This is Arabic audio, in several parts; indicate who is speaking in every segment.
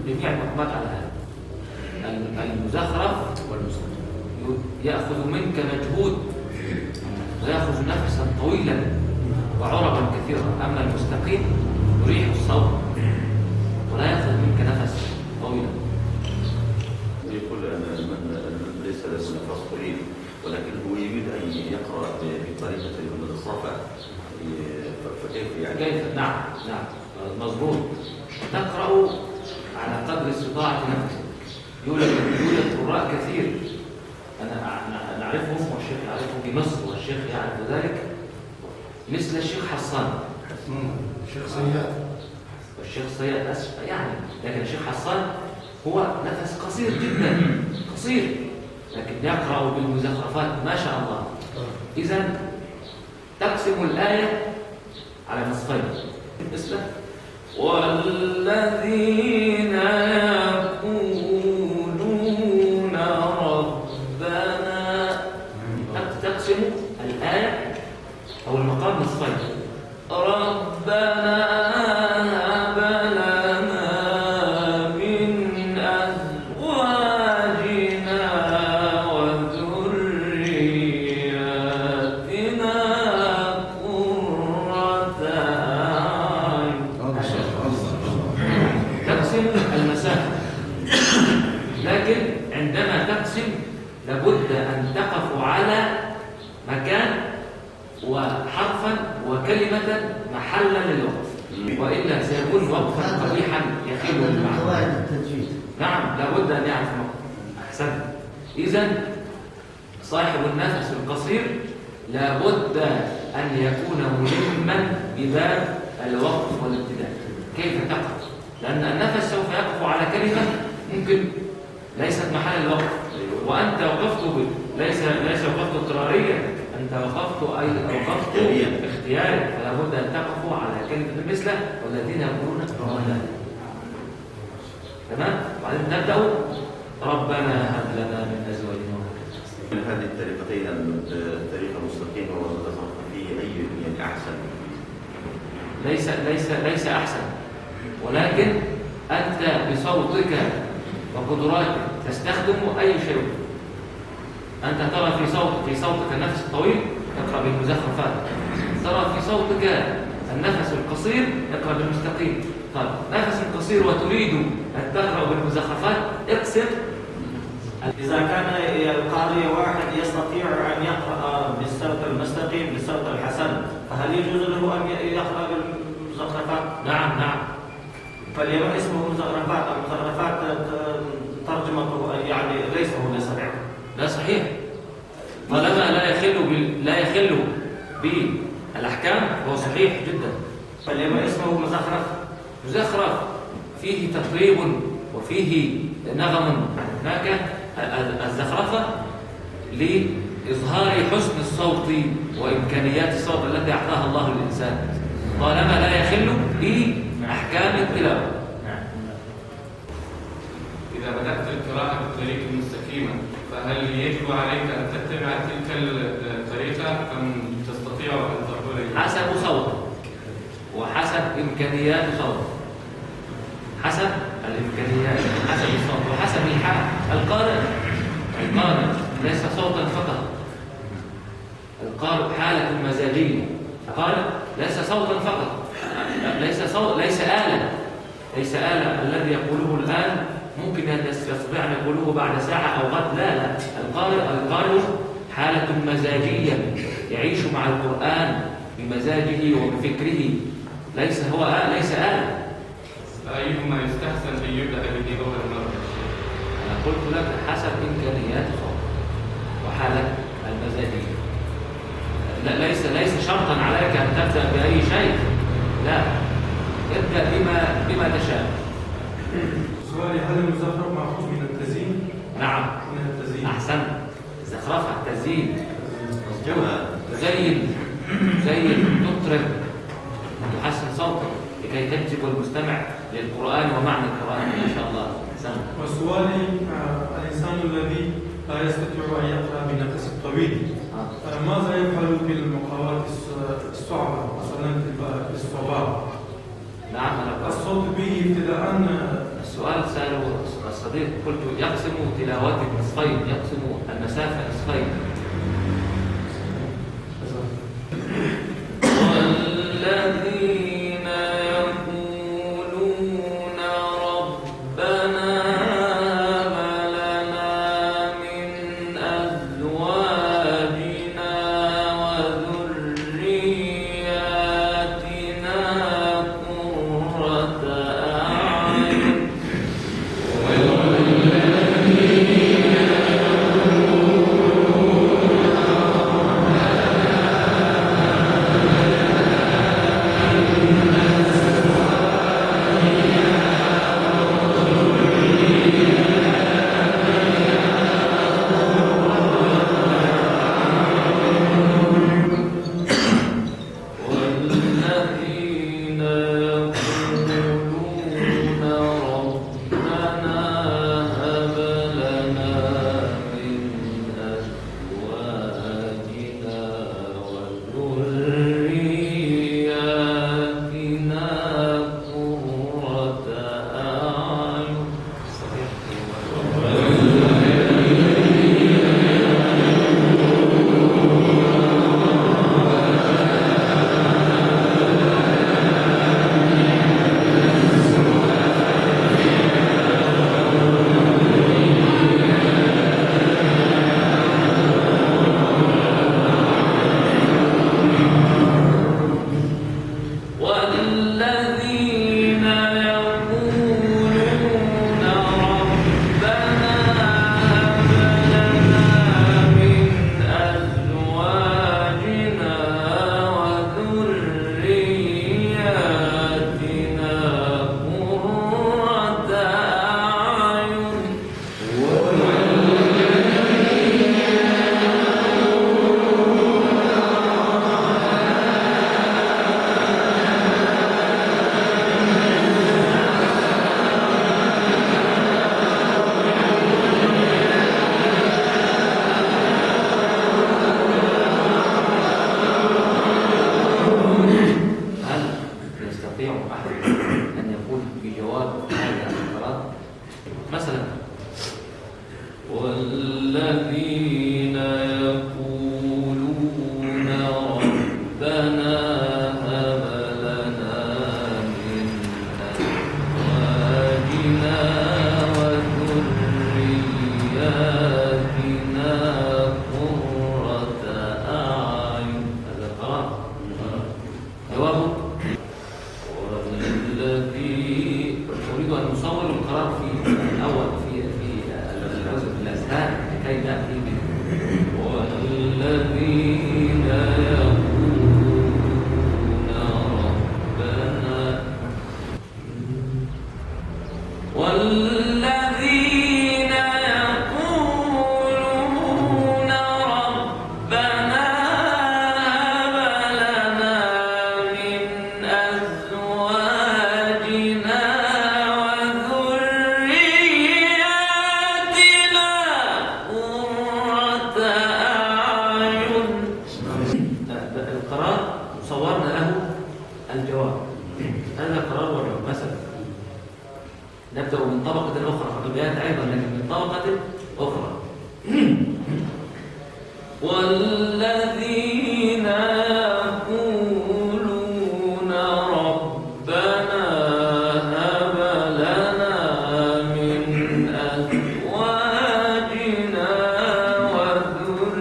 Speaker 1: جميع المقامات على هذا. المزخرف يأخذ منك مجهود ويأخذ نفسا طويلا وعربا كثيرا، أما المستقيم يريح الصوت ولا يأخذ منك نفس طويلا.
Speaker 2: يقول أن ليس له نفس طويل، ولكن هو يريد أن يقرأ بطريقة المزخرفة، فكيف يعني؟
Speaker 1: كيف؟ نعم مظبوط. تقرأ على قدر استطاعة نفسك. يوجد قراء كثير أنا نعرفهم والشيخ يعرفهم في مصر والشيخ يعرف ذلك، مثل الشيخ حسان
Speaker 3: الشيخ صياد
Speaker 1: والشيخ صياد يعني، لكن الشيخ حسان هو نفس قصير جدا قصير، لكن يقرأ بالمزخرفات ما شاء الله. إذن تقسم الآية على نصفين مثل والذين يقولون ربنا، تقسم الآية أو المقام نصفين. ربنا هب لنا من أزواجنا وذرياتنا قرة أعين. تقسم المسافة، لكن عندما تقسم لابد أن تقف على مكان وحرفا وكلمة محلا للوقف، وإلا سيكون وقفا قبيحا يخيل المعنى. نعم لابد أن يعرف موقف. أحسن. إذن صاحب النفس القصير لابد أن يكون ملما بباب الوقف والابتداء. كيف تقف؟ لأن النفس سوف يقف على كلمة ممكن ليست محل الوقف، وأنت وقفت ليس وقفت اضطراريا، أنت وقفت اختياري، فلا بد أن تقفوا على كلمة مثله والذين يقولون ربنا. تمام؟ وبعدين نبدأ ربنا هب لنا من أزواجنا.
Speaker 2: من هذه الطريقتين الطريقة المستقيمة والمزخرفة فيه أي يعني أحسن؟
Speaker 1: ليس أحسن، ولكن أنت بصوتك وقدراتك تستخدم أي شيء. أنت ترى في صوتك النفس الطويل اقرأ بالمزخرفات، ترى في صوتك النفس القصير اقرأ بالمستقيم. طيب نفس قصير وتريد أن تقرأ بالمزخرفات اقسم.
Speaker 4: إذا كان القارئ واحد يستطيع أن يقرأ بالصوت المستقيم بالصوت الحسن، فهل يجوز له أن يقرأ بالمزخرفات؟
Speaker 1: نعم.
Speaker 4: فلما اسمه مزخرفات، المزخرفات ترجمته يعني ليس هو صحيح.
Speaker 1: لا صحيح، طالما لا يخل بالأحكام هو صحيح جدا.
Speaker 4: فلما اسمه
Speaker 1: مزخرف فيه تطريب وفيه نغم. هناك الزخرفة لإظهار حسن الصوت وإمكانيات الصوت التي أعطاها الله للإنسان، طالما لا يخل بأحكام التلاوة.
Speaker 5: إذا بدأت القراءة بالطريق المستقيمة فهل يجب عليك أن تتبع تلك الطريقة أم تستطيع أن تقول
Speaker 1: حسب صوتك وحسب إمكانيات صوتك، حسب الإمكانيات، حسب الصوت وحسب الحال. القارئ ليس صوتا فقط، القارئ حالة مزاجية. القارئ ليس صوتا فقط، ليس آلة الذي يقوله الآن ممكن أن يستطيع أن يقوله بعد ساعة أو غد. لا القارئ حالة مزاجية يعيش مع القرآن بمزاجه وبفكره، ليس آلة.
Speaker 5: فأيهما يستحسن أن يبدأ به أول مرة؟
Speaker 1: أنا قلت لك حسب إمكانيات الصوت وحالة المزاجية. ليس شرطا عليك أن تبدأ بأي شيء، لا، ابدأ بما تشاء.
Speaker 3: سؤالي، هل المزخرف مأخوذ من التزيين؟
Speaker 1: نعم
Speaker 3: من التزيين.
Speaker 1: أحسن. زخرفة التزيين، تزين تطرب وتحسن صوتك لكي تجذب المستمع للقرآن ومعنى القرآن إن شاء الله. أحسن.
Speaker 3: وسؤالي، الإنسان الذي لا يستطيع أن يقرأ بنفس الطويل ماذا يفعل بالمقامات الصعبة، مثلا الصباح؟
Speaker 1: نعم.
Speaker 3: الصوت به ابتداء
Speaker 1: السؤال سأله الصديق، قلت يقسم تلاوته نصفين، يقسم المسافة نصفين. والذين يقولون ربنا هب لنا من أزواجنا وذرياتنا قرة أعين. والذين يقولون ربنا هب لنا من أزواجنا وذرياتنا قرة أعين. والذين يقولون ربنا هب لنا من أزواجنا وذرياتنا قرة أعين. هل يستطيع أحد أن يقول بجواب هذا القرار؟ مثلا والذين يقولون ربنا هب لنا من أزواجنا وذرياتنا قرة أعين. هذا القرار. جوابه والذي أريد أن نصور القرار في الأول في الجزء في الأذهان لكي نأتي به. والذين يقولون ربنا والذين يقولون ربنا هب لنا من أزواجنا وذرياتنا قرة أعين. القرار صورنا له الجواب. هذا قرار وجواب. مثلا نبدأ من طبقة أخرى، حدوديات أيضا لكن من طبقة أخرى. والذين يقولون ربنا هب لنا من أزواجنا وذرياتنا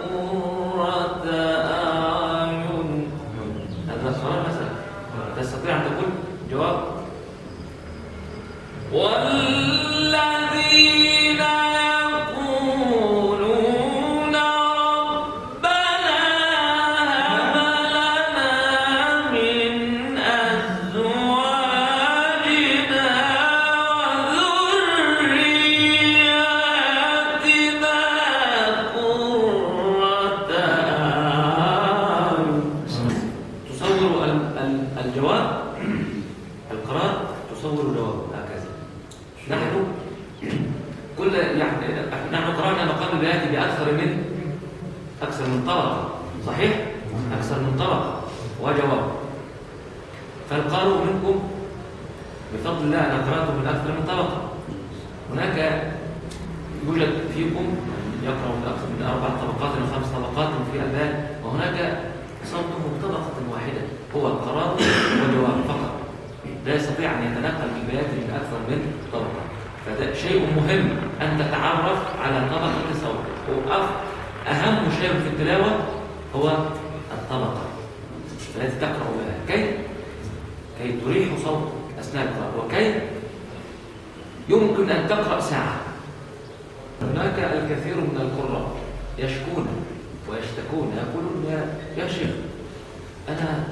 Speaker 1: قرة أعين. هذا السؤال مثلا تستطيع أن تقول جواب. والذين يقولون ربنا هب لنا من أزواجنا وذرياتنا قرة أعين. تصور الجواب القرار، تصور الجواب هكذا. نحن نحن قرأنا مقام البيات أكثر من طبقة، صحيح؟ أكثر من طبقة وجواب. فالقارئ منكم بفضل الله أنا قرأته من أكثر من طبقة. هناك يوجد فيكم يقرأ من أكثر من 4 طبقات أو 5 طبقات في البال، وهناك صوته طبقة واحدة هو القرار والجواب فقط، لا يستطيع أن يتنقل بالبيات من أكثر من طبقة. فده شيء مهم أن تتعرف على طبقة صوتك، أهم شيء في التلاوة هو الطبقة التي تقرأ بها كي تريح صوتك أثناء القراءة، وكي يمكن أن تقرأ ساعة. هناك الكثير من القراء يشكون ويشتكون يقولون يا شيخ أنا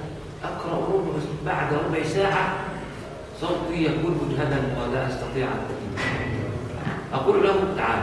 Speaker 1: أقرأ بعد ربع ساعة صوتي يكون مجهدا ولا أستطيع أن أقول له تعال